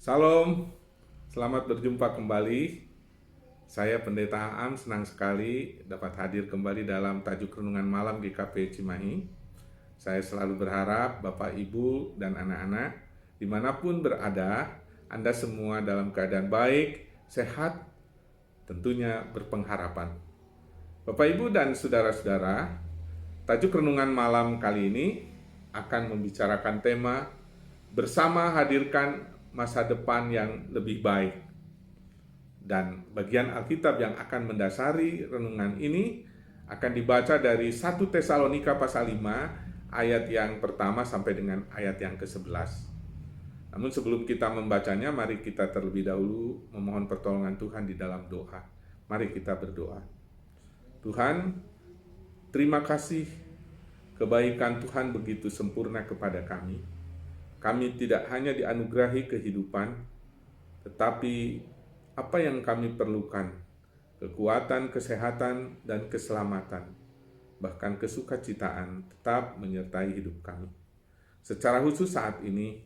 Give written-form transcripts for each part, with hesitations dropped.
Salam, selamat berjumpa kembali. Saya Pendeta Aam, senang sekali dapat hadir kembali dalam tajuk renungan malam GKP Cimahi. Saya selalu berharap Bapak, Ibu, dan anak-anak dimanapun berada, Anda semua dalam keadaan baik, sehat, tentunya berpengharapan. Bapak, Ibu, dan saudara-saudara, tajuk renungan malam kali ini akan membicarakan tema bersama hadirkan masa depan yang lebih baik. Dan bagian Alkitab yang akan mendasari renungan ini akan dibaca dari 1 Tesalonika pasal 5 ayat yang pertama sampai dengan ayat yang ke-11. Namun sebelum kita membacanya, mari kita terlebih dahulu memohon pertolongan Tuhan di dalam doa. Mari kita berdoa. Tuhan, terima kasih kebaikan Tuhan begitu sempurna kepada kami. Kami tidak hanya dianugerahi kehidupan, tetapi apa yang kami perlukan, kekuatan, kesehatan, dan keselamatan, bahkan kesukacitaan tetap menyertai hidup kami. Secara khusus saat ini,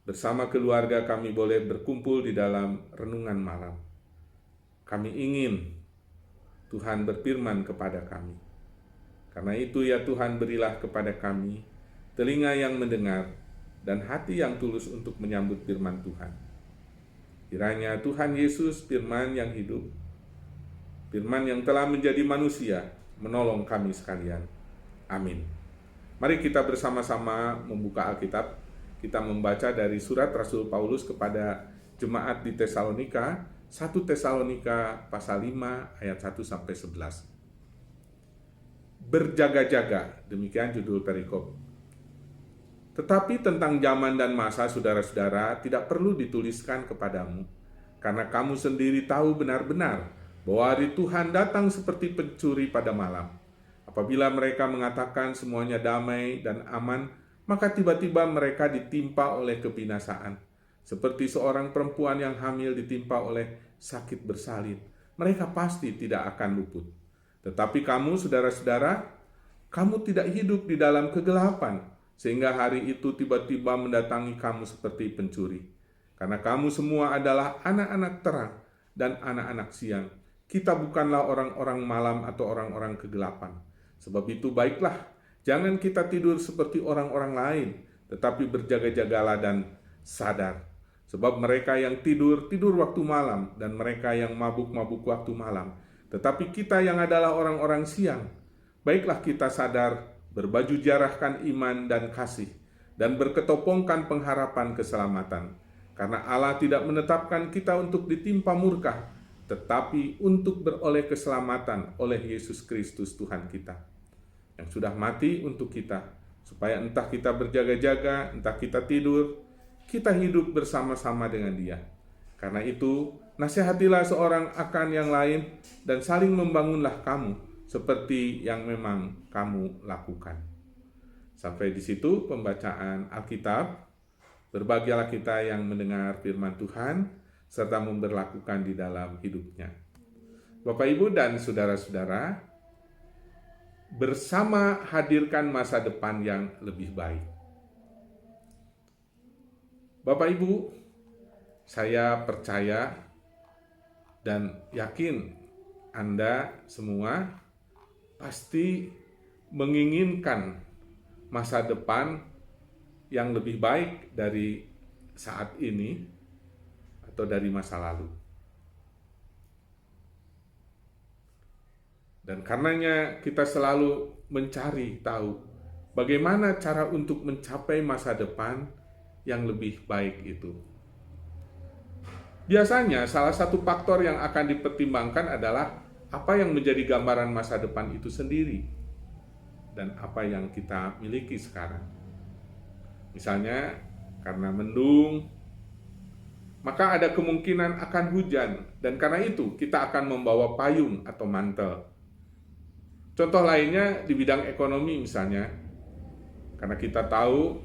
bersama keluarga kami boleh berkumpul di dalam renungan malam. Kami ingin Tuhan berfirman kepada kami. Karena itu ya Tuhan, berilah kepada kami telinga yang mendengar dan hati yang tulus untuk menyambut firman Tuhan. Kiranya Tuhan Yesus, firman yang hidup, firman yang telah menjadi manusia, menolong kami sekalian. Amin. Mari kita bersama-sama membuka Alkitab. Kita membaca dari surat Rasul Paulus kepada jemaat di Tesalonika, 1 Tesalonika pasal 5 ayat 1 sampai 11. Berjaga-jaga, demikian judul perikop. Tetapi tentang zaman dan masa, saudara-saudara, tidak perlu dituliskan kepadamu, karena kamu sendiri tahu benar-benar bahwa hari Tuhan datang seperti pencuri pada malam. Apabila mereka mengatakan semuanya damai dan aman, maka tiba-tiba mereka ditimpa oleh kebinasaan, seperti seorang perempuan yang hamil ditimpa oleh sakit bersalin. Mereka pasti tidak akan luput. Tetapi kamu, saudara-saudara, kamu tidak hidup di dalam kegelapan, sehingga hari itu tiba-tiba mendatangi kamu seperti pencuri. Karena kamu semua adalah anak-anak terang dan anak-anak siang. Kita bukanlah orang-orang malam atau orang-orang kegelapan. Sebab itu baiklah, jangan kita tidur seperti orang-orang lain, tetapi berjaga-jagalah dan sadar. Sebab mereka yang tidur, tidur waktu malam, dan mereka yang mabuk-mabuk waktu malam. Tetapi kita yang adalah orang-orang siang, baiklah kita sadar, berbaju jarahkan iman dan kasih, dan berketopongkan pengharapan keselamatan. Karena Allah tidak menetapkan kita untuk ditimpa murka, tetapi untuk beroleh keselamatan oleh Yesus Kristus Tuhan kita, yang sudah mati untuk kita, supaya entah kita berjaga-jaga, entah kita tidur, kita hidup bersama-sama dengan Dia. Karena itu, nasihatilah seorang akan yang lain, dan saling membangunlah kamu, seperti yang memang kamu lakukan. Sampai di situ pembacaan Alkitab. Berbahagialah kita yang mendengar firman Tuhan, serta memberlakukan di dalam hidupnya. Bapak, Ibu, dan saudara-saudara, bersama hadirkan masa depan yang lebih baik. Bapak, Ibu, saya percaya dan yakin Anda semua pasti menginginkan masa depan yang lebih baik dari saat ini atau dari masa lalu. Dan karenanya kita selalu mencari tahu bagaimana cara untuk mencapai masa depan yang lebih baik itu. Biasanya salah satu faktor yang akan dipertimbangkan adalah apa yang menjadi gambaran masa depan itu sendiri dan apa yang kita miliki sekarang. Misalnya, karena mendung, maka ada kemungkinan akan hujan, dan karena itu kita akan membawa payung atau mantel. Contoh lainnya di bidang ekonomi misalnya, karena kita tahu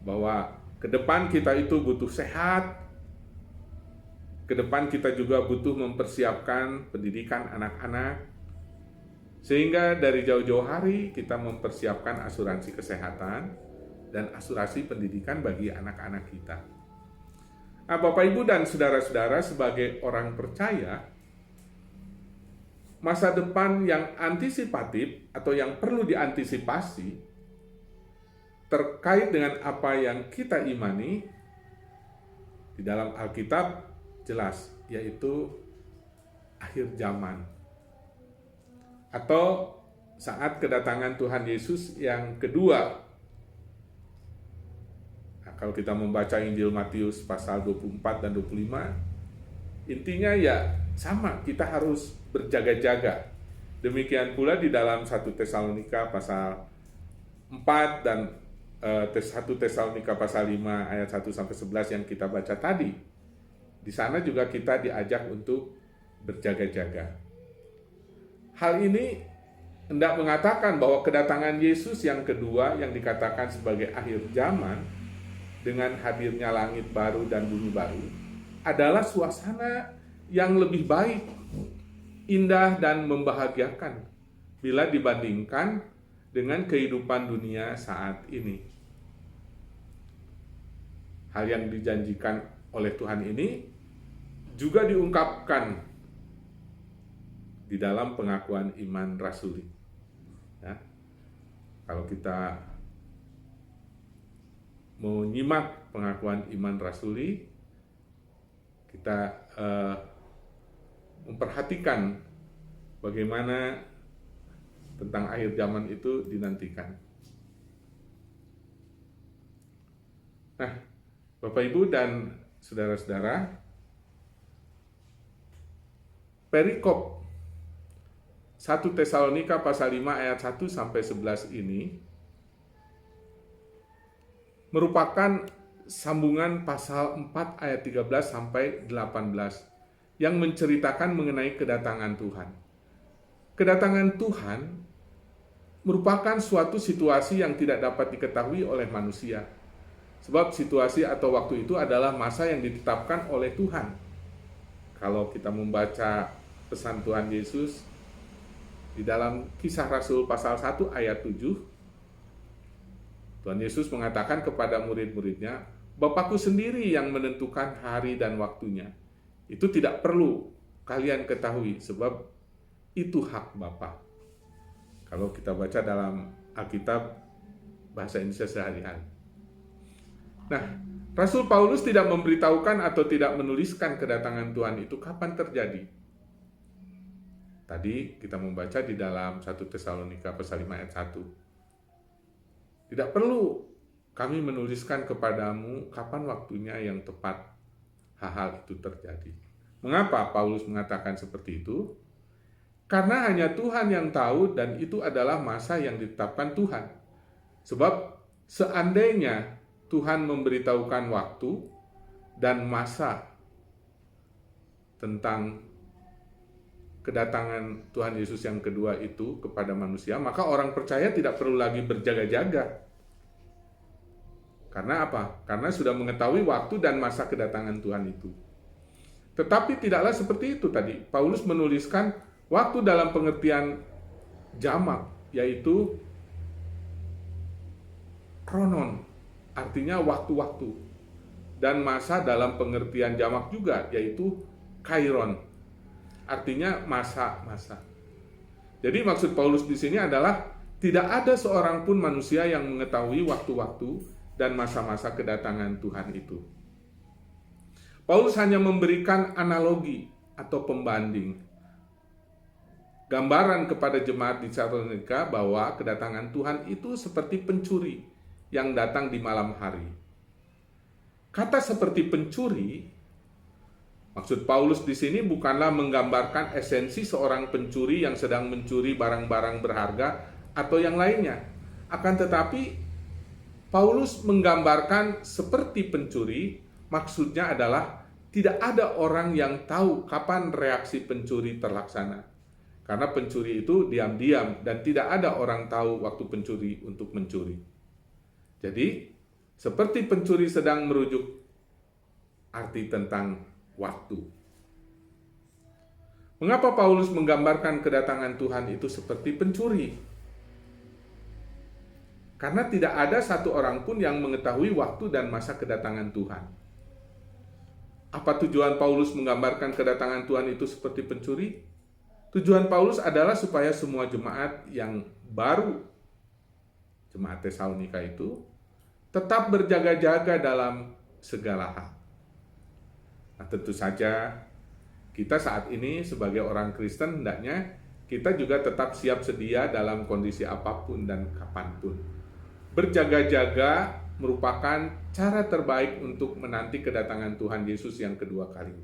bahwa ke depan kita itu butuh sehat. Ke depan kita juga butuh mempersiapkan pendidikan anak-anak, sehingga dari jauh-jauh hari kita mempersiapkan asuransi kesehatan dan asuransi pendidikan bagi anak-anak kita. Nah, Bapak Ibu dan saudara-saudara, sebagai orang percaya, masa depan yang antisipatif atau yang perlu diantisipasi terkait dengan apa yang kita imani di dalam Alkitab jelas, yaitu akhir zaman atau saat kedatangan Tuhan Yesus yang kedua. Nah, kalau kita membaca Injil Matius pasal 24 dan 25, intinya ya sama, kita harus berjaga-jaga. Demikian pula di dalam 1 Tesalonika pasal 4 dan 1 Tesalonika pasal 5 ayat 1 sampai 11 yang kita baca tadi. Di sana juga kita diajak untuk berjaga-jaga. Hal ini hendak mengatakan bahwa kedatangan Yesus yang kedua yang dikatakan sebagai akhir zaman dengan hadirnya langit baru dan bumi baru adalah suasana yang lebih baik, indah dan membahagiakan bila dibandingkan dengan kehidupan dunia saat ini. Hal yang dijanjikan oleh Tuhan ini juga diungkapkan di dalam pengakuan iman rasuli. Ya. Kalau kita mau nyimak pengakuan iman rasuli, kita memperhatikan bagaimana tentang akhir zaman itu dinantikan. Nah, Bapak Ibu dan saudara-saudara, perikop 1 Tesalonika pasal 5 ayat 1 sampai 11 ini merupakan sambungan pasal 4 ayat 13 sampai 18 yang menceritakan mengenai kedatangan Tuhan. Kedatangan Tuhan merupakan suatu situasi yang tidak dapat diketahui oleh manusia. Sebab situasi atau waktu itu adalah masa yang ditetapkan oleh Tuhan. Kalau kita membaca pesan Tuhan Yesus di dalam Kisah Rasul pasal 1 ayat 7, Tuhan Yesus mengatakan kepada murid-muridnya, Bapakku sendiri yang menentukan hari dan waktunya. Itu tidak perlu kalian ketahui, sebab itu hak Bapa. Kalau kita baca dalam Alkitab bahasa Indonesia sehari-hari. Nah, Rasul Paulus tidak memberitahukan atau tidak menuliskan kedatangan Tuhan itu kapan terjadi. Tadi kita membaca di dalam 1 Tesalonika pasal 5 ayat 1. Tidak perlu kami menuliskan kepadamu kapan waktunya yang tepat hal-hal itu terjadi. Mengapa Paulus mengatakan seperti itu? Karena hanya Tuhan yang tahu dan itu adalah masa yang ditetapkan Tuhan. Sebab seandainya Tuhan memberitahukan waktu dan masa tentang kedatangan Tuhan Yesus yang kedua itu kepada manusia, maka orang percaya tidak perlu lagi berjaga-jaga. Karena apa? Karena sudah mengetahui waktu dan masa kedatangan Tuhan itu. Tetapi tidaklah seperti itu tadi. Paulus menuliskan waktu dalam pengertian jamak, yaitu kronon, artinya waktu-waktu. Dan masa dalam pengertian jamak juga, yaitu kairon, artinya masa-masa. Jadi maksud Paulus di sini adalah tidak ada seorang pun manusia yang mengetahui waktu-waktu dan masa-masa kedatangan Tuhan itu. Paulus hanya memberikan analogi atau pembanding, gambaran kepada jemaat di Tesalonika bahwa kedatangan Tuhan itu seperti pencuri yang datang di malam hari. Kata seperti pencuri, maksud Paulus di sini bukanlah menggambarkan esensi seorang pencuri yang sedang mencuri barang-barang berharga atau yang lainnya. Akan tetapi Paulus menggambarkan seperti pencuri, maksudnya adalah tidak ada orang yang tahu kapan reaksi pencuri terlaksana. Karena pencuri itu diam-diam dan tidak ada orang tahu waktu pencuri untuk mencuri. Jadi, seperti pencuri sedang merujuk arti tentang waktu. Mengapa Paulus menggambarkan kedatangan Tuhan itu seperti pencuri? Karena tidak ada satu orang pun yang mengetahui waktu dan masa kedatangan Tuhan. Apa tujuan Paulus menggambarkan kedatangan Tuhan itu seperti pencuri? Tujuan Paulus adalah supaya semua jemaat yang baru, jemaat Tesalonika itu, tetap berjaga-jaga dalam segala hal. Nah, tentu saja kita saat ini sebagai orang Kristen hendaknya kita juga tetap siap sedia dalam kondisi apapun dan kapanpun. Berjaga-jaga merupakan cara terbaik untuk menanti kedatangan Tuhan Yesus yang kedua kali.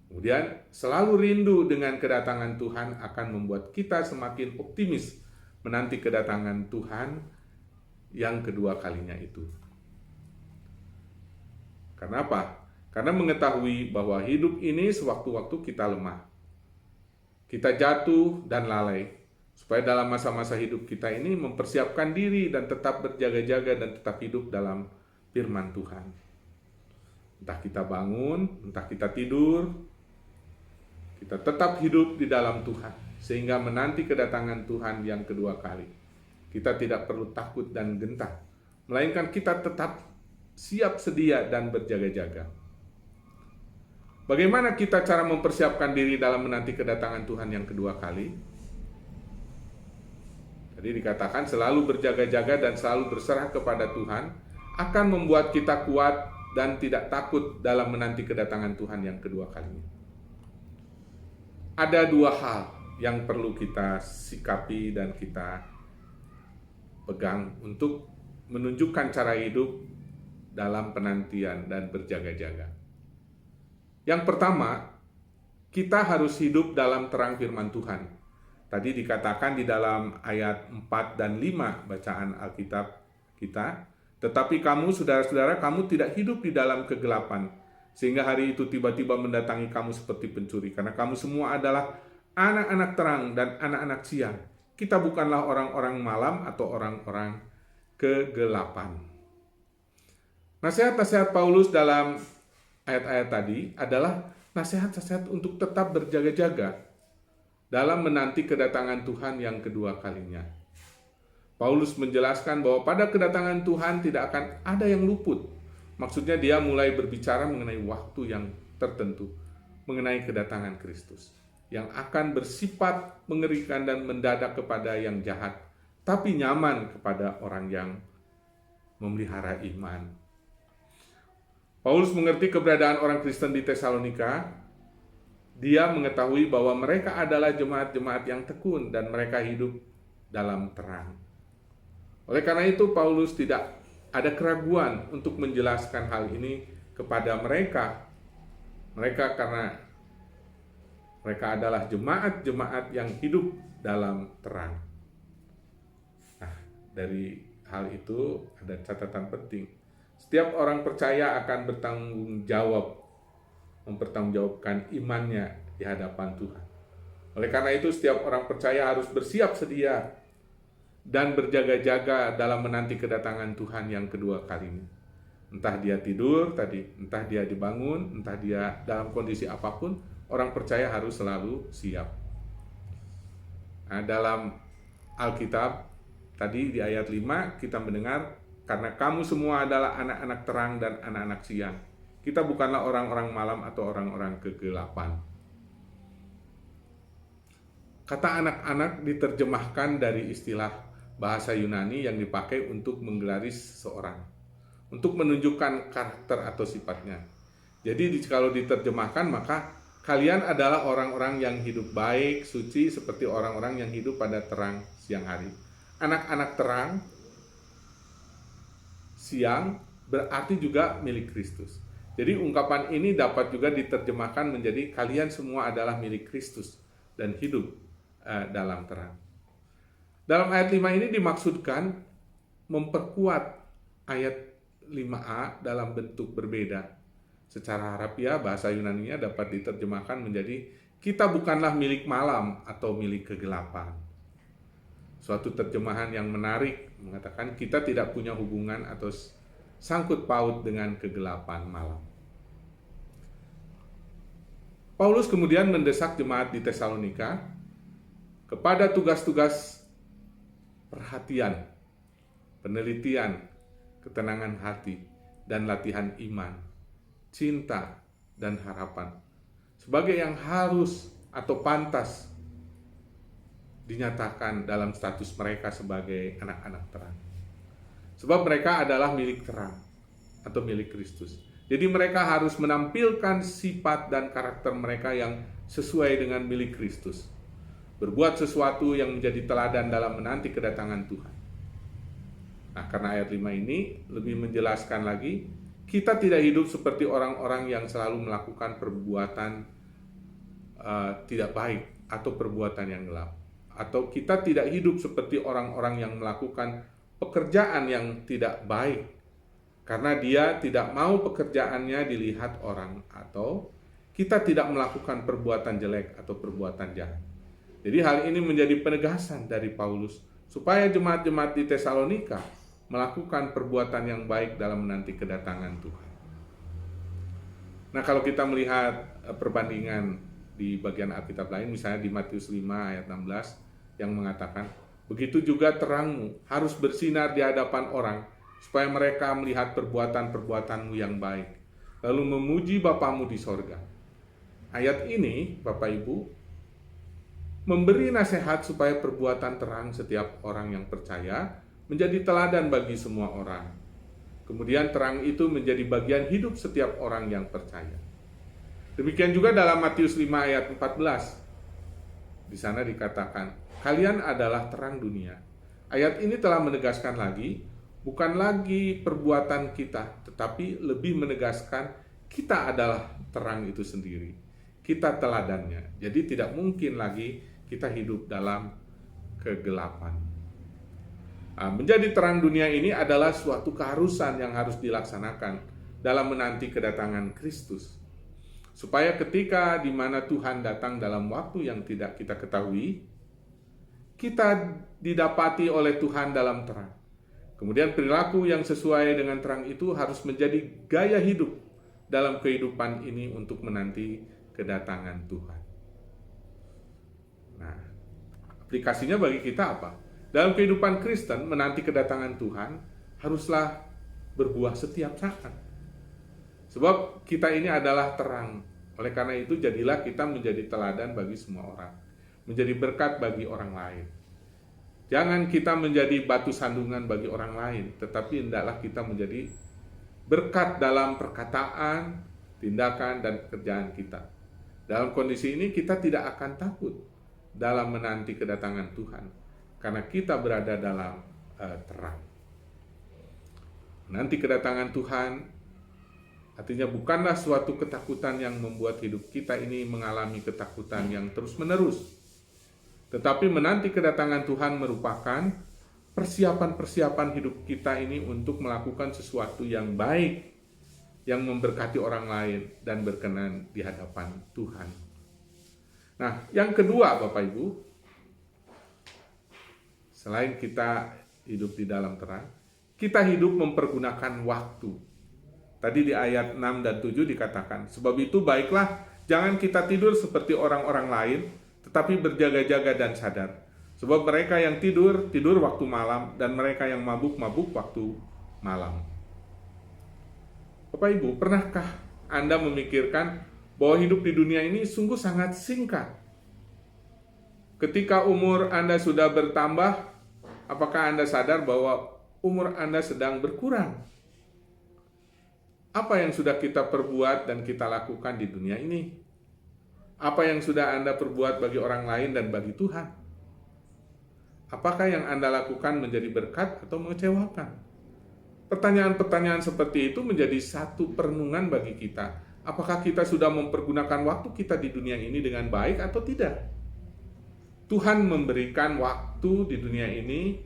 Kemudian selalu rindu dengan kedatangan Tuhan akan membuat kita semakin optimis menanti kedatangan Tuhan yang kedua kalinya itu. Karena apa? Karena mengetahui bahwa hidup ini sewaktu-waktu kita lemah. Kita jatuh dan lalai. Supaya dalam masa-masa hidup kita ini mempersiapkan diri dan tetap berjaga-jaga dan tetap hidup dalam firman Tuhan. Entah kita bangun, entah kita tidur, kita tetap hidup di dalam Tuhan. Sehingga menanti kedatangan Tuhan yang kedua kali. Kita tidak perlu takut dan gentar. Melainkan kita tetap siap sedia dan berjaga-jaga. Bagaimana kita cara mempersiapkan diri dalam menanti kedatangan Tuhan yang kedua kali? Jadi dikatakan selalu berjaga-jaga dan selalu berserah kepada Tuhan akan membuat kita kuat dan tidak takut dalam menanti kedatangan Tuhan yang kedua kalinya. Ada dua hal yang perlu kita sikapi dan kita pegang untuk menunjukkan cara hidup dalam penantian dan berjaga-jaga. Yang pertama, kita harus hidup dalam terang firman Tuhan. Tadi dikatakan di dalam ayat 4 dan 5 bacaan Alkitab kita, tetapi kamu saudara-saudara, kamu tidak hidup di dalam kegelapan, sehingga hari itu tiba-tiba mendatangi kamu seperti pencuri, karena kamu semua adalah anak-anak terang dan anak-anak siang. Kita bukanlah orang-orang malam atau orang-orang kegelapan. Nasihat-nasihat Paulus dalam ayat-ayat tadi adalah nasihat-nasihat untuk tetap berjaga-jaga dalam menanti kedatangan Tuhan yang kedua kalinya. Paulus menjelaskan bahwa pada kedatangan Tuhan tidak akan ada yang luput. Maksudnya dia mulai berbicara mengenai waktu yang tertentu, mengenai kedatangan Kristus, yang akan bersifat mengerikan dan mendadak kepada yang jahat, tapi nyaman kepada orang yang memelihara iman. Paulus mengerti keberadaan orang Kristen di Tesalonika. Dia mengetahui bahwa mereka adalah jemaat-jemaat yang tekun dan mereka hidup dalam terang. Oleh karena itu, Paulus tidak ada keraguan untuk menjelaskan hal ini kepada mereka. Mereka karena mereka adalah jemaat-jemaat yang hidup dalam terang. Nah, dari hal itu ada catatan penting. Setiap orang percaya akan bertanggung jawab mempertanggungjawabkan imannya di hadapan Tuhan. Oleh karena itu, setiap orang percaya harus bersiap sedia dan berjaga-jaga dalam menanti kedatangan Tuhan yang kedua kalinya. Entah dia tidur tadi, entah dia dibangun, entah dia dalam kondisi apapun, orang percaya harus selalu siap. Nah, dalam Alkitab tadi di ayat 5 kita mendengar, karena kamu semua adalah anak-anak terang dan anak-anak siang. Kita bukanlah orang-orang malam atau orang-orang kegelapan. Kata anak-anak diterjemahkan dari istilah bahasa Yunani yang dipakai untuk menggelari seseorang, untuk menunjukkan karakter atau sifatnya. Jadi kalau diterjemahkan, maka kalian adalah orang-orang yang hidup baik, suci, seperti orang-orang yang hidup pada terang siang hari. Anak-anak terang siang berarti juga milik Kristus. Jadi ungkapan ini dapat juga diterjemahkan menjadi kalian semua adalah milik Kristus dan hidup dalam terang. Dalam ayat 5 ini dimaksudkan memperkuat ayat 5a dalam bentuk berbeda. Secara harafiah bahasa Yunaninya dapat diterjemahkan menjadi kita bukanlah milik malam atau milik kegelapan. Suatu terjemahan yang menarik mengatakan kita tidak punya hubungan atau sangkut paut dengan kegelapan malam. Paulus kemudian mendesak jemaat di Tesalonika kepada tugas-tugas perhatian, penelitian, ketenangan hati, dan latihan iman. cinta, dan harapan sebagai yang harus atau pantas dinyatakan dalam status mereka sebagai anak-anak terang. Sebab mereka adalah milik terang atau milik Kristus. Jadi mereka harus menampilkan sifat dan karakter mereka yang sesuai dengan milik Kristus. Berbuat sesuatu yang menjadi teladan dalam menanti kedatangan Tuhan. Nah, karena ayat 5 ini lebih menjelaskan lagi, kita tidak hidup seperti orang-orang yang selalu melakukan perbuatan tidak baik atau perbuatan yang gelap. Atau kita tidak hidup seperti orang-orang yang melakukan pekerjaan yang tidak baik karena dia tidak mau pekerjaannya dilihat orang, atau kita tidak melakukan perbuatan jelek atau perbuatan jahat. Jadi hal ini menjadi penegasan dari Paulus supaya jemaat-jemaat di Tesalonika melakukan perbuatan yang baik dalam menanti kedatangan Tuhan. Nah, kalau kita melihat perbandingan di bagian Alkitab lain, misalnya di Matius 5 ayat 16 yang mengatakan, begitu juga terangmu harus bersinar di hadapan orang, supaya mereka melihat perbuatan-perbuatanmu yang baik, lalu memuji Bapamu di sorga. Ayat ini, Bapak Ibu, memberi nasihat supaya perbuatan terang setiap orang yang percaya menjadi teladan bagi semua orang. Kemudian terang itu menjadi bagian hidup setiap orang yang percaya. Demikian juga dalam Matius 5 ayat 14. Di sana dikatakan, kalian adalah terang dunia. Ayat ini telah menegaskan lagi, bukan lagi perbuatan kita, tetapi lebih menegaskan kita adalah terang itu sendiri. Kita teladannya. Jadi tidak mungkin lagi kita hidup dalam kegelapan. Menjadi terang dunia ini adalah suatu keharusan yang harus dilaksanakan dalam menanti kedatangan Kristus. Supaya ketika di mana Tuhan datang dalam waktu yang tidak kita ketahui, kita didapati oleh Tuhan dalam terang. Kemudian perilaku yang sesuai dengan terang itu harus menjadi gaya hidup dalam kehidupan ini untuk menanti kedatangan Tuhan. Nah, aplikasinya bagi kita apa? Dalam kehidupan Kristen, menanti kedatangan Tuhan haruslah berbuah setiap saat. Sebab kita ini adalah terang. Oleh karena itu, jadilah kita menjadi teladan bagi semua orang. Menjadi berkat bagi orang lain. Jangan kita menjadi batu sandungan bagi orang lain, tetapi hendaklah kita menjadi berkat dalam perkataan, tindakan, dan pekerjaan kita. Dalam kondisi ini kita tidak akan takut dalam menanti kedatangan Tuhan, karena kita berada dalam terang. Menanti kedatangan Tuhan artinya bukanlah suatu ketakutan yang membuat hidup kita ini mengalami ketakutan yang terus-menerus. Tetapi menanti kedatangan Tuhan merupakan persiapan-persiapan hidup kita ini untuk melakukan sesuatu yang baik, yang memberkati orang lain dan berkenan di hadapan Tuhan. Nah, yang kedua Bapak Ibu, selain kita hidup di dalam terang, kita hidup mempergunakan waktu. Tadi di ayat 6 dan 7 dikatakan, sebab itu baiklah jangan kita tidur seperti orang-orang lain, tetapi berjaga-jaga dan sadar. Sebab mereka yang tidur, tidur waktu malam, dan mereka yang mabuk, mabuk waktu malam. Bapak Ibu, pernahkah Anda memikirkan bahwa hidup di dunia ini sungguh sangat singkat? Ketika umur Anda sudah bertambah, apakah Anda sadar bahwa umur Anda sedang berkurang? Apa yang sudah kita perbuat dan kita lakukan di dunia ini? Apa yang sudah Anda perbuat bagi orang lain dan bagi Tuhan? Apakah yang Anda lakukan menjadi berkat atau mengecewakan? Pertanyaan-pertanyaan seperti itu menjadi satu perenungan bagi kita. Apakah kita sudah mempergunakan waktu kita di dunia ini dengan baik atau tidak? Tuhan memberikan waktu di dunia ini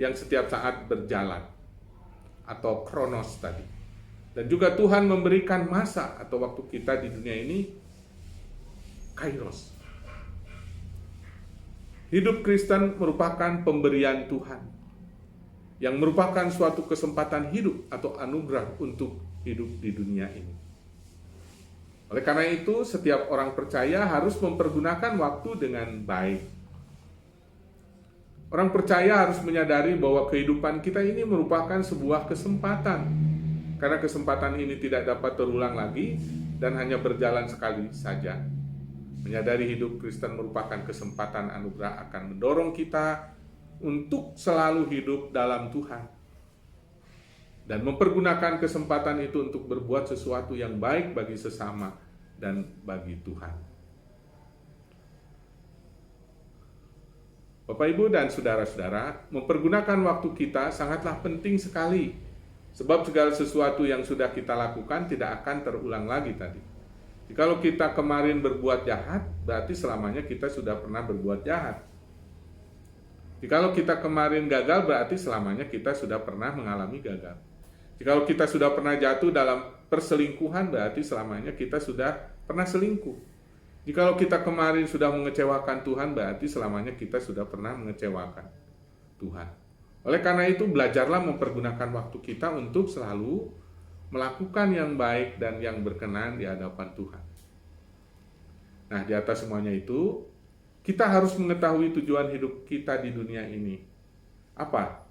yang setiap saat berjalan, atau kronos tadi. Dan juga Tuhan memberikan masa atau waktu kita di dunia ini kairos. Hidup Kristen merupakan pemberian Tuhan, yang merupakan suatu kesempatan hidup atau anugerah untuk hidup di dunia ini. Oleh karena itu, setiap orang percaya harus mempergunakan waktu dengan baik. Orang percaya harus menyadari bahwa kehidupan kita ini merupakan sebuah kesempatan. karena kesempatan ini tidak dapat terulang lagi dan hanya berjalan sekali saja. Menyadari hidup Kristen merupakan kesempatan anugerah akan mendorong kita untuk selalu hidup dalam Tuhan dan mempergunakan kesempatan itu untuk berbuat sesuatu yang baik bagi sesama dan bagi Tuhan. Bapak, Ibu, dan saudara-saudara, mempergunakan waktu kita sangatlah penting sekali, sebab segala sesuatu yang sudah kita lakukan tidak akan terulang lagi tadi. Kalau kita kemarin berbuat jahat, berarti selamanya kita sudah pernah berbuat jahat. Kalau kita kemarin gagal, berarti selamanya kita sudah pernah mengalami gagal. Kalau kita sudah pernah jatuh dalam perselingkuhan, berarti selamanya kita sudah pernah selingkuh. Jikalau kita kemarin sudah mengecewakan Tuhan, berarti selamanya kita sudah pernah mengecewakan Tuhan. Oleh karena itu, belajarlah mempergunakan waktu kita untuk selalu melakukan yang baik dan yang berkenan di hadapan Tuhan. Nah, di atas semuanya itu, kita harus mengetahui tujuan hidup kita di dunia ini. Apa?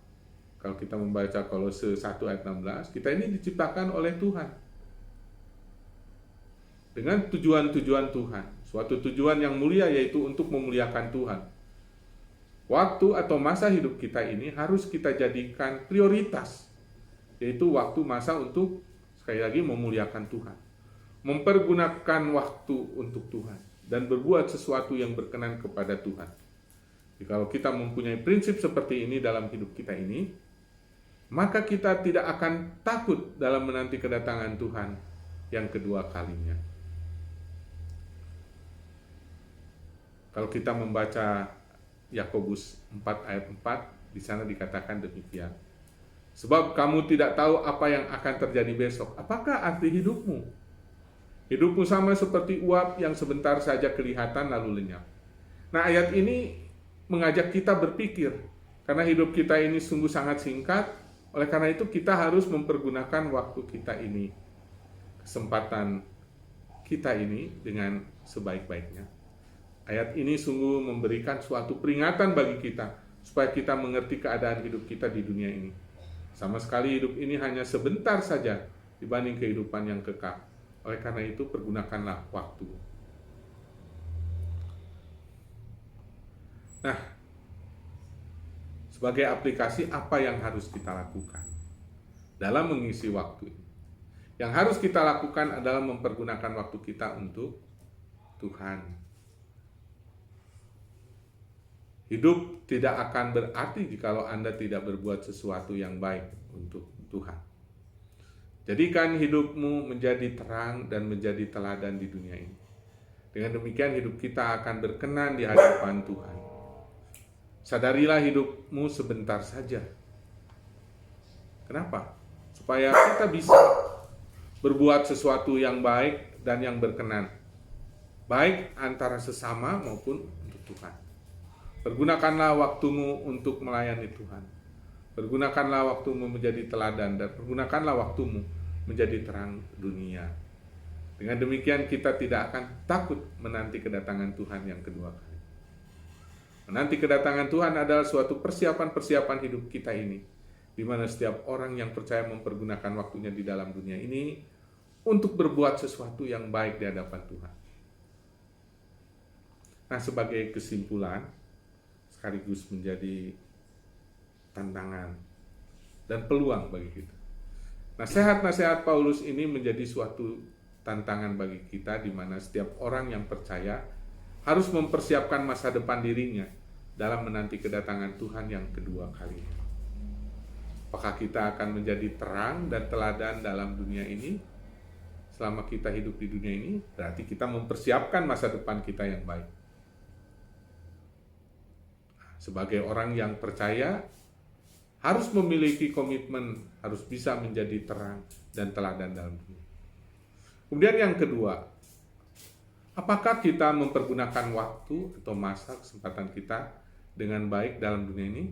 Kalau kita membaca Kolose 1 ayat 16, kita ini diciptakan oleh Tuhan. Dengan tujuan-tujuan Tuhan. Suatu tujuan yang mulia, yaitu untuk memuliakan Tuhan. Waktu atau masa hidup kita ini harus kita jadikan prioritas, yaitu waktu masa untuk, sekali lagi, memuliakan Tuhan. Mempergunakan waktu untuk Tuhan dan berbuat sesuatu yang berkenan kepada Tuhan. Jadi, kalau kita mempunyai prinsip seperti ini dalam hidup kita ini, maka kita tidak akan takut dalam menanti kedatangan Tuhan yang kedua kalinya. Kalau kita membaca Yakobus 4 ayat 4, di sana dikatakan demikian. Sebab kamu tidak tahu apa yang akan terjadi besok. Apakah arti hidupmu? Hidupmu sama seperti uap yang sebentar saja kelihatan lalu lenyap. Nah, ayat ini mengajak kita berpikir, karena hidup kita ini sungguh sangat singkat. Oleh karena itu kita harus mempergunakan waktu kita ini, kesempatan kita ini dengan sebaik-baiknya. Ayat ini sungguh memberikan suatu peringatan bagi kita, supaya kita mengerti keadaan hidup kita di dunia ini. Sama sekali hidup ini hanya sebentar saja dibanding kehidupan yang kekal. Oleh karena itu, pergunakanlah waktu. Nah, sebagai aplikasi apa yang harus kita lakukan dalam mengisi waktu ini? Yang harus kita lakukan adalah mempergunakan waktu kita untuk Tuhan. Hidup tidak akan berarti jikalau Anda tidak berbuat sesuatu yang baik untuk Tuhan. Jadikan hidupmu menjadi terang dan menjadi teladan di dunia ini. Dengan demikian hidup kita akan berkenan di hadapan Tuhan. Sadarilah hidupmu sebentar saja. Kenapa? Supaya kita bisa berbuat sesuatu yang baik dan yang berkenan. Baik antara sesama maupun untuk Tuhan. Pergunakanlah waktumu untuk melayani Tuhan. Pergunakanlah waktumu menjadi teladan dan pergunakanlah waktumu menjadi terang dunia. Dengan demikian kita tidak akan takut menanti kedatangan Tuhan yang kedua kali. Menanti kedatangan Tuhan adalah suatu persiapan-persiapan hidup kita ini, di mana setiap orang yang percaya mempergunakan waktunya di dalam dunia ini untuk berbuat sesuatu yang baik di hadapan Tuhan. Nah, sebagai kesimpulan, sekaligus menjadi tantangan dan peluang bagi kita. Nasihat-nasihat Paulus ini menjadi suatu tantangan bagi kita, di mana setiap orang yang percaya harus mempersiapkan masa depan dirinya dalam menanti kedatangan Tuhan yang kedua kalinya. Apakah kita akan menjadi terang dan teladan dalam dunia ini? Selama kita hidup di dunia ini, berarti kita mempersiapkan masa depan kita yang baik. Sebagai orang yang percaya, harus memiliki komitmen, harus bisa menjadi terang dan teladan dalam dunia. Kemudian yang kedua, apakah kita mempergunakan waktu atau masa kesempatan kita dengan baik dalam dunia ini?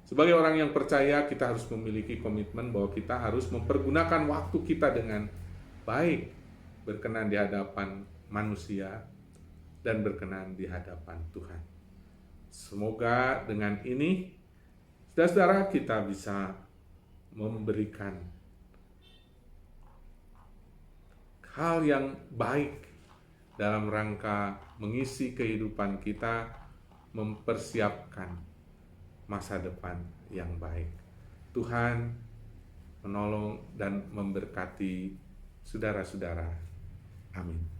Sebagai orang yang percaya, kita harus memiliki komitmen bahwa kita harus mempergunakan waktu kita dengan baik, berkenan di hadapan manusia dan berkenan di hadapan Tuhan. Semoga dengan ini, saudara-saudara, kita bisa memberikan hal yang baik dalam rangka mengisi kehidupan kita, mempersiapkan masa depan yang baik. Tuhan menolong dan memberkati saudara-saudara. Amin.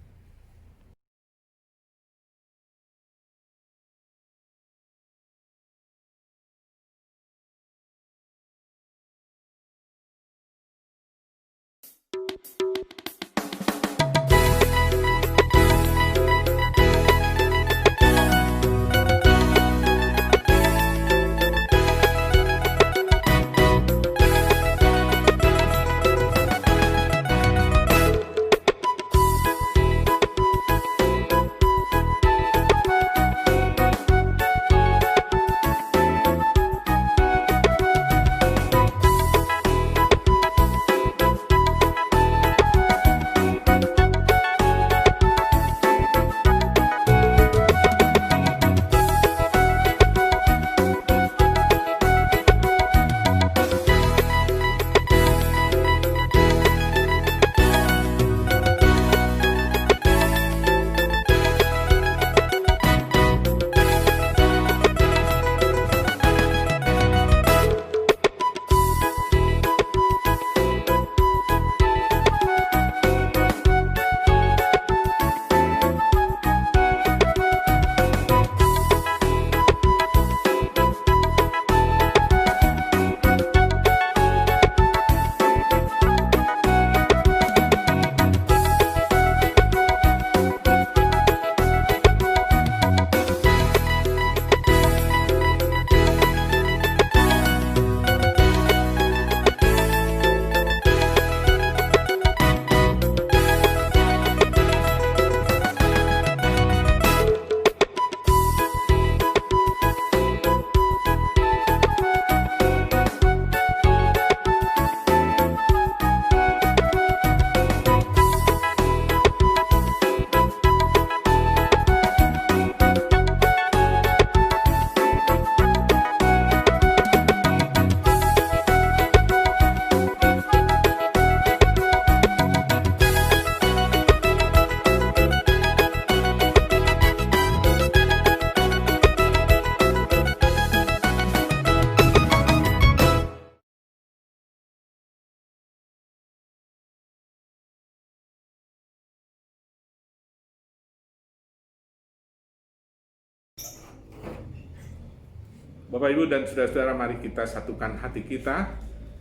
Bapak, Ibu, dan saudara-saudara, mari kita satukan hati kita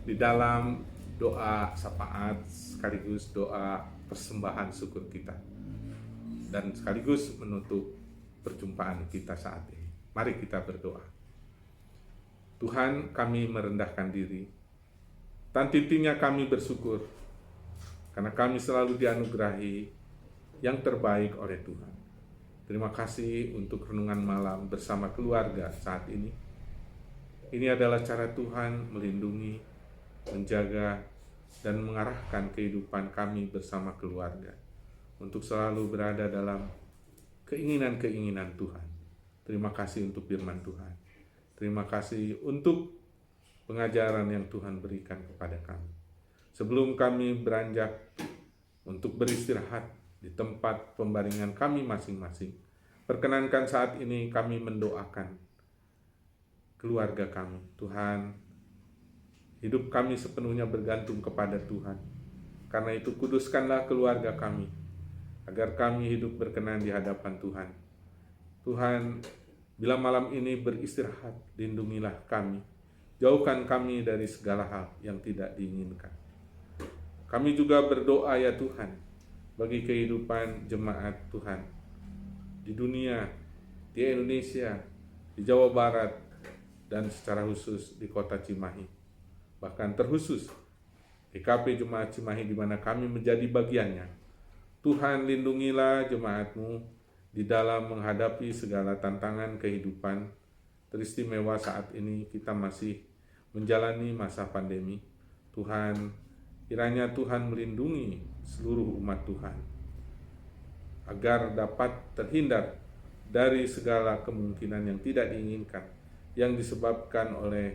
di dalam doa syafaat sekaligus doa persembahan syukur kita, dan sekaligus menutup perjumpaan kita saat ini. Mari kita berdoa. Tuhan, kami merendahkan diri, tanti-tantinya kami bersyukur karena kami selalu dianugerahi yang terbaik oleh Tuhan. Terima kasih untuk renungan malam bersama keluarga saat ini. Ini adalah cara Tuhan melindungi, menjaga, dan mengarahkan kehidupan kami bersama keluarga untuk selalu berada dalam keinginan-keinginan Tuhan. Terima kasih untuk firman Tuhan. Terima kasih untuk pengajaran yang Tuhan berikan kepada kami. Sebelum kami beranjak untuk beristirahat di tempat pembaringan kami masing-masing, perkenankan saat ini kami mendoakan keluarga kami. Tuhan, hidup kami sepenuhnya bergantung kepada Tuhan. Karena itu kuduskanlah keluarga kami, agar kami hidup berkenan di hadapan Tuhan. Tuhan, bila malam ini beristirahat, lindungilah kami. Jauhkan kami dari segala hal yang tidak diinginkan. Kami juga berdoa ya Tuhan, bagi kehidupan jemaat Tuhan di dunia, di Indonesia, di Jawa Barat, dan secara khusus di kota Cimahi. Bahkan terkhusus GKP Jemaat Cimahi di mana kami menjadi bagiannya. Tuhan, lindungilah jemaat-Mu di dalam menghadapi segala tantangan kehidupan teristimewa saat ini kita masih menjalani masa pandemi. Tuhan, kiranya Tuhan melindungi seluruh umat Tuhan agar dapat terhindar dari segala kemungkinan yang tidak diinginkan yang disebabkan oleh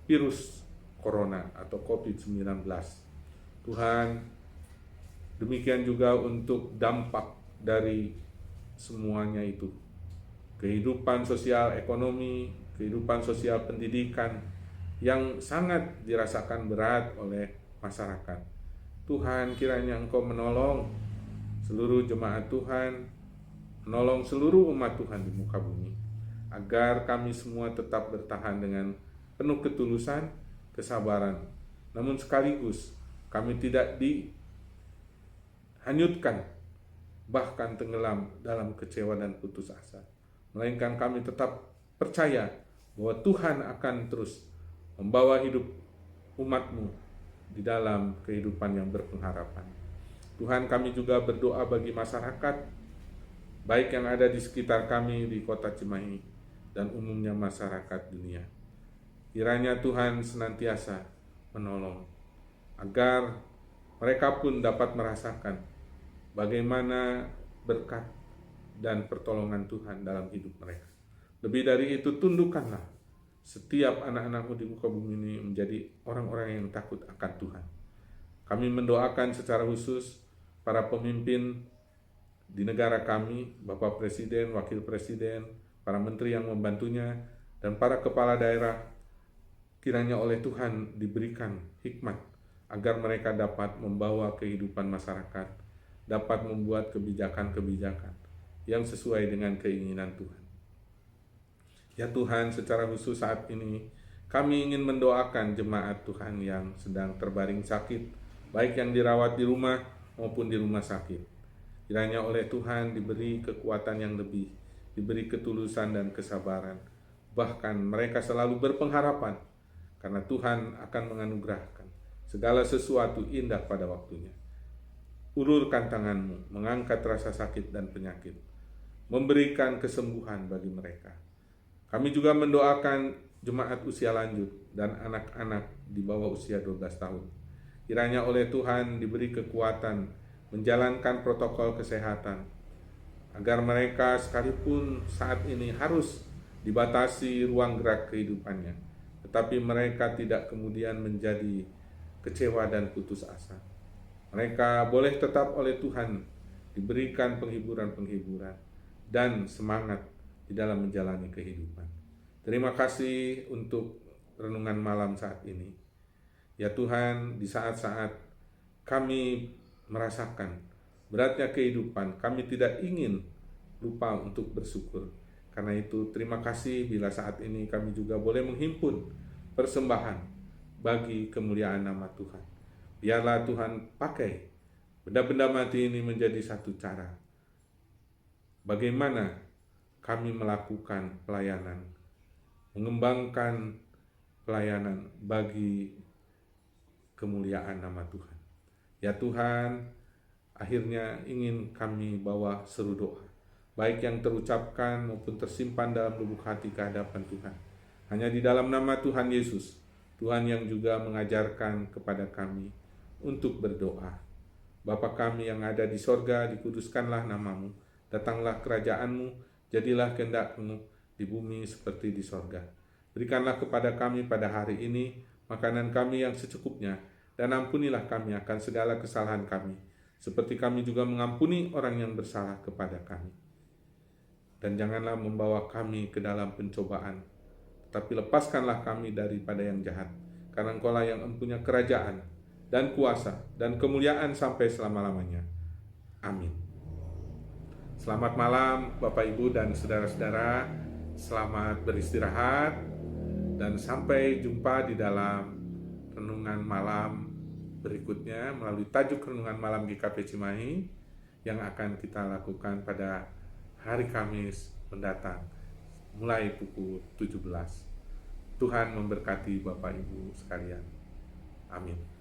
virus corona atau COVID-19. Tuhan, Demikian juga untuk dampak dari semuanya itu. Kehidupan sosial ekonomi, kehidupan sosial pendidikan yang sangat dirasakan berat oleh masyarakat. Tuhan, kiranya Engkau menolong seluruh jemaat Tuhan, menolong seluruh umat Tuhan di muka bumi, agar kami semua tetap bertahan dengan penuh ketulusan, kesabaran, namun sekaligus kami tidak dihanyutkan, bahkan tenggelam dalam kecewa dan putus asa, melainkan kami tetap percaya bahwa Tuhan akan terus membawa hidup umat-Mu di dalam kehidupan yang berpengharapan. Tuhan, kami juga berdoa bagi masyarakat, baik yang ada di sekitar kami di kota Cimahi dan umumnya masyarakat dunia. Kiranya Tuhan senantiasa menolong, agar mereka pun dapat merasakan bagaimana berkat dan pertolongan Tuhan dalam hidup mereka. Lebih dari itu, tundukkanlah setiap anak-anak-Mu di muka bumi ini menjadi orang-orang yang takut akan Tuhan. Kami mendoakan secara khusus para pemimpin di negara kami, Bapak Presiden, Wakil Presiden, para menteri yang membantunya, dan para kepala daerah. Kiranya oleh Tuhan diberikan hikmat agar mereka dapat membawa kehidupan masyarakat, dapat membuat kebijakan-kebijakan yang sesuai dengan keinginan Tuhan. Ya Tuhan, secara khusus saat ini kami ingin mendoakan jemaat Tuhan yang sedang terbaring sakit, baik yang dirawat di rumah maupun di rumah sakit. Kiranya oleh Tuhan diberi kekuatan yang lebih, diberi ketulusan dan kesabaran. Bahkan mereka selalu berpengharapan, karena Tuhan akan menganugerahkan segala sesuatu indah pada waktunya. Ulurkan tangan-Mu, mengangkat rasa sakit dan penyakit, memberikan kesembuhan bagi mereka. Kami juga mendoakan jemaat usia lanjut dan anak-anak di bawah usia 12 tahun. Kiranya oleh Tuhan diberi kekuatan menjalankan protokol kesehatan, agar mereka sekalipun saat ini harus dibatasi ruang gerak kehidupannya, tetapi mereka tidak kemudian menjadi kecewa dan putus asa. Mereka boleh tetap oleh Tuhan diberikan penghiburan-penghiburan dan semangat di dalam menjalani kehidupan. Terima kasih untuk renungan malam saat ini. Ya Tuhan, di saat-saat kami merasakan beratnya kehidupan, kami tidak ingin lupa untuk bersyukur. Karena itu terima kasih bila saat ini kami juga boleh menghimpun persembahan bagi kemuliaan nama Tuhan. Biarlah Tuhan pakai benda-benda mati ini menjadi satu cara bagaimana kami melakukan pelayanan, mengembangkan pelayanan bagi kemuliaan nama Tuhan. Ya Tuhan, akhirnya ingin kami bawa seru doa, baik yang terucapkan maupun tersimpan dalam lubuk hati ke hadapan Tuhan. Hanya di dalam nama Tuhan Yesus, Tuhan yang juga mengajarkan kepada kami untuk berdoa. Bapa kami yang ada di sorga, dikuduskanlah nama-Mu, datanglah kerajaan-Mu, jadilah kehendak-Mu di bumi seperti di sorga. Berikanlah kepada kami pada hari ini makanan kami yang secukupnya, dan ampunilah kami akan segala kesalahan kami, seperti kami juga mengampuni orang yang bersalah kepada kami. Dan janganlah membawa kami ke dalam pencobaan, tapi lepaskanlah kami daripada yang jahat, karena Engkau-lah yang mempunyai kerajaan dan kuasa dan kemuliaan sampai selama-lamanya. Amin. Selamat malam Bapak Ibu dan saudara-saudara. Selamat beristirahat dan sampai jumpa di dalam renungan malam berikutnya melalui tajuk renungan malam GKP Cimahi yang akan kita lakukan pada hari Kamis mendatang mulai pukul 17. Tuhan memberkati Bapak Ibu sekalian. Amin.